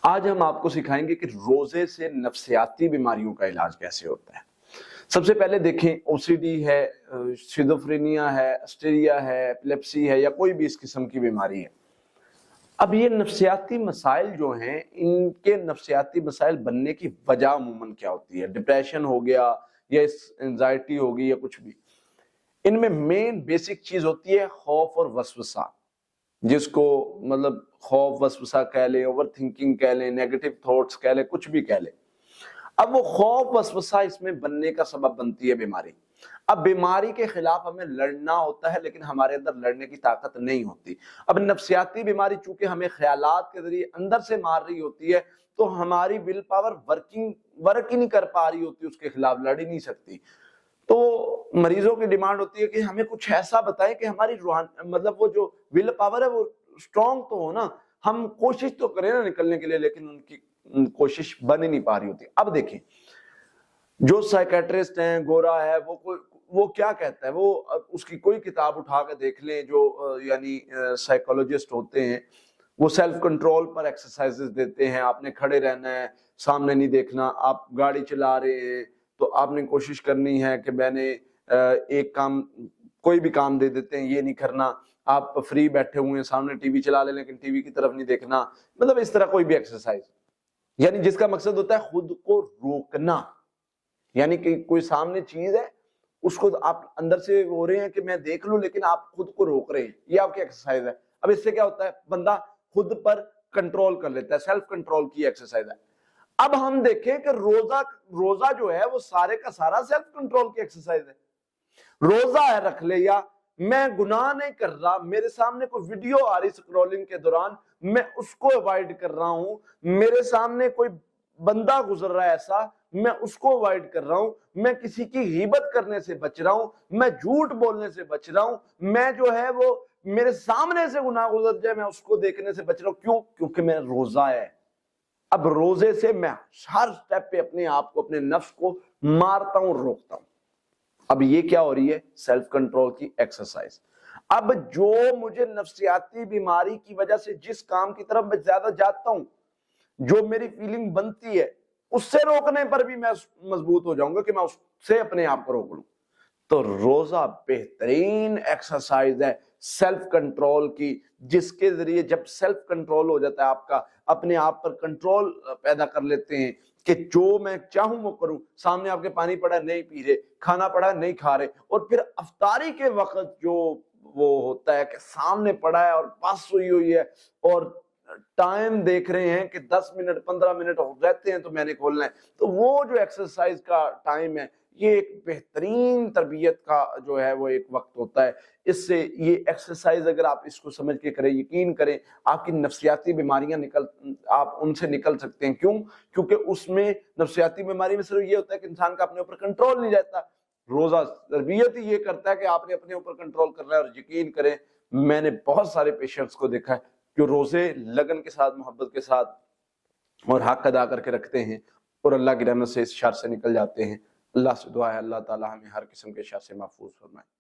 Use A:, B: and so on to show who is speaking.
A: آج ہم آپ کو سکھائیں گے کہ روزے سے نفسیاتی بیماریوں کا علاج کیسے ہوتا ہے۔ سب سے پہلے دیکھیں او سی ڈی ہے، شیزوفرینیا ہے، اسٹیریا ہے، ایپیلیپسی ہے یا کوئی بھی اس قسم کی بیماری ہے۔ اب یہ نفسیاتی مسائل جو ہیں، ان کے نفسیاتی مسائل بننے کی وجہ عموماً کیا ہوتی ہے؟ ڈپریشن ہو گیا یا انزائٹی ہوگی یا کچھ بھی۔ ان میں مین بیسک چیز ہوتی ہے خوف اور وسوسہ، جس کو مطلب خوف وسوسہ کہہ لیں، اوور تھنکنگ کہہ لیں، نیگیٹو تھاٹس کہہ لیں، کچھ بھی کہہ لیں۔ اب وہ خوف وسوسہ اس میں بننے کا سبب بنتی ہے بیماری۔ اب بیماری کے خلاف ہمیں لڑنا ہوتا ہے، لیکن ہمارے اندر لڑنے کی طاقت نہیں ہوتی۔ اب نفسیاتی بیماری چونکہ ہمیں خیالات کے ذریعے اندر سے مار رہی ہوتی ہے، تو ہماری ول پاور ورک ہی نہیں کر پا رہی ہوتی، اس کے خلاف لڑ ہی نہیں سکتی۔ تو مریضوں کی ڈیمانڈ ہوتی ہے کہ ہمیں کچھ ایسا بتائیں کہ ہماری مطلب وہ جو ول پاور ہے وہ اسٹرانگ تو ہو نا، ہم کوشش تو کریں نا نکلنے کے لیے، لیکن ان کی کوشش بن ہی نہیں پا رہی ہوتی۔ اب دیکھیں، جو سائیکیٹرسٹ ہیں، گورا ہے، وہ کیا کہتا ہے، وہ اس کی کوئی کتاب اٹھا کے دیکھ لیں، جو یعنی سائیکولوجسٹ ہوتے ہیں، وہ سیلف کنٹرول پر ایکسرسائزز دیتے ہیں۔ آپ نے کھڑے رہنا ہے، سامنے نہیں دیکھنا۔ آپ گاڑی چلا رہے ہیں تو آپ نے کوشش کرنی ہے کہ میں نے ایک کام، کوئی بھی کام دے دیتے ہیں، یہ نہیں کرنا۔ آپ فری بیٹھے ہوئے ہیں، سامنے ٹی وی چلا لیں لیکن ٹی وی کی طرف نہیں دیکھنا۔ مطلب اس طرح کوئی بھی ایکسرسائز، یعنی جس کا مقصد ہوتا ہے خود کو روکنا، یعنی کہ کوئی سامنے چیز ہے، اس کو آپ اندر سے ہو رہے ہیں کہ میں دیکھ لوں، لیکن آپ خود کو روک رہے ہیں، یہ آپ کی ایکسرسائز ہے۔ اب اس سے کیا ہوتا ہے، بندہ خود پر کنٹرول کر لیتا ہے، سیلف کنٹرول کی ایکسرسائز ہے۔ اب ہم دیکھیں کہ روزہ جو ہے وہ سارے کا سارا سیلف کنٹرول کی ایکسرسائز ہے۔ روزہ ہے رکھ لے، یا میں گناہ نہیں کر رہا، میرے سامنے کوئی ویڈیو آ رہی سکرولنگ کے دوران، میں اس کو اوائڈ کر رہا ہوں۔ میرے سامنے کوئی بندہ گزر رہا ہے ایسا، میں اس کو اوائڈ کر رہا ہوں۔ میں کسی کی غیبت کرنے سے بچ رہا ہوں، میں جھوٹ بولنے سے بچ رہا ہوں، میں جو ہے وہ میرے سامنے سے گناہ گزر جائے میں اس کو دیکھنے سے بچ رہا ہوں۔ کیوں؟ کیونکہ میرا روزہ ہے۔ اب روزے سے میں ہر سٹیپ پہ اپنے آپ کو، اپنے نفس کو مارتا ہوں، روکتا ہوں۔ اب یہ کیا ہو رہی ہے؟ سیلف کنٹرول کی ایکسرسائز۔ اب جو مجھے نفسیاتی بیماری کی وجہ سے جس کام کی طرف میں زیادہ جاتا ہوں، جو میری فیلنگ بنتی ہے، اس سے روکنے پر بھی میں مضبوط ہو جاؤں گا کہ میں اس سے اپنے آپ کو روک لوں۔ تو روزہ بہترین ایکسرسائز ہے سیلف کنٹرول کی، جس کے ذریعے جب سیلف کنٹرول ہو جاتا ہے، آپ کا اپنے آپ پر کنٹرول پیدا کر لیتے ہیں کہ جو میں چاہوں وہ کروں۔ سامنے آپ کے پانی پڑا ہے، نہیں پی رہے، کھانا پڑا ہے، نہیں کھا رہے، اور پھر افطاری کے وقت جو وہ ہوتا ہے کہ سامنے پڑا ہے اور پاس ہوئی ہے، اور ٹائم دیکھ رہے ہیں کہ 10 منٹ 15 منٹ رہتے ہیں تو میں نے کھولنا ہے، تو وہ جو ایکسرسائز کا ٹائم ہے، یہ ایک بہترین تربیت کا جو ہے وہ ایک وقت ہوتا ہے۔ اس سے یہ ایکسرسائز اگر آپ اس کو سمجھ کے کریں، یقین کریں، آپ کی نفسیاتی بیماریاں آپ ان سے نکل سکتے ہیں۔ کیوں؟ کیونکہ اس میں نفسیاتی بیماری میں صرف یہ ہوتا ہے کہ انسان کا اپنے اوپر کنٹرول نہیں رہتا۔ روزہ تربیت ہی یہ کرتا ہے کہ آپ نے اپنے اوپر کنٹرول کرنا ہے۔ اور یقین کریں، میں نے بہت سارے پیشنٹس کو دیکھا ہے جو روزے لگن کے ساتھ، محبت کے ساتھ اور حق ادا کر کے رکھتے ہیں، اور اللہ کی رحمت سے اس شر سے نکل جاتے ہیں۔ اللہ سے دعا ہے اللہ تعالی ہمیں ہر قسم کے شر سے محفوظ فرمائے۔